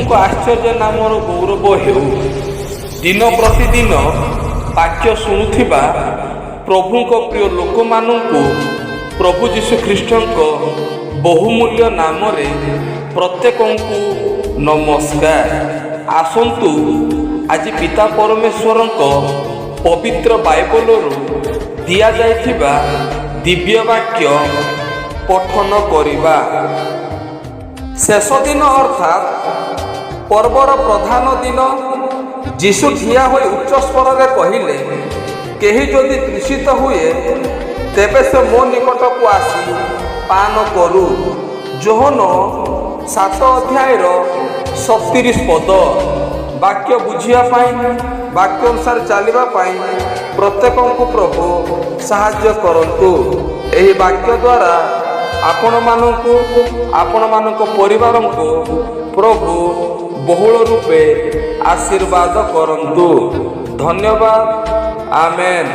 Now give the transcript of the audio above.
ପ୍ରଭୁଙ୍କ ଆଶ୍ଚର୍ଯ୍ୟ ନାମର ଗୌରବ ହେଉ। ଦିନ ପ୍ରତିଦିନ ବାକ୍ୟ ଶୁଣୁଥିବା ପ୍ରଭୁଙ୍କ ପ୍ରିୟ ଲୋକମାନଙ୍କୁ ପ୍ରଭୁ ଯୀଶୁଖ୍ରୀଷ୍ଟଙ୍କ ବହୁମୂଲ୍ୟ ନାମରେ ପ୍ରତ୍ୟେକଙ୍କୁ ନମସ୍କାର। ଆସନ୍ତୁ ଆଜି ପିତା ପରମେଶ୍ୱରଙ୍କ ପବିତ୍ର ବାଇବଲରୁ ଦିଆଯାଇଥିବା ଦିବ୍ୟ ବାକ୍ୟ ପଠନ କରିବା। ଶେଷ ଦିନ ଅର୍ଥାତ୍ ପର୍ବର ପ୍ରଧାନ ଦିନ ଯୀଶୁ ଠିଆ ହୋଇ ଉଚ୍ଚ ସ୍ୱରରେ କହିଲେ, କେହି ଯଦି ତୃଷିତ ହୁଏ ତେବେ ସେ ମୋ ନିକଟକୁ ଆସି ପାନ କରୁ। ଯୋହନ 7 ଅଧ୍ୟାୟର 37 ପଦ। ବାକ୍ୟ ବୁଝିବା ପାଇଁ, ବାକ୍ୟ ଅନୁସାରେ ଚାଲିବା ପାଇଁ ପ୍ରତ୍ୟେକଙ୍କୁ ପ୍ରଭୁ ସାହାଯ୍ୟ କରନ୍ତୁ। ଏହି ବାକ୍ୟ ଦ୍ୱାରା ଆପଣମାନଙ୍କୁ, ଆପଣମାନଙ୍କ ପରିବାରଙ୍କୁ ପ୍ରଭୁ ବହୁଳ ରୂପେ ଆଶୀର୍ବାଦ କରନ୍ତୁ। ଧନ୍ୟବାଦ। ଆମେନ୍।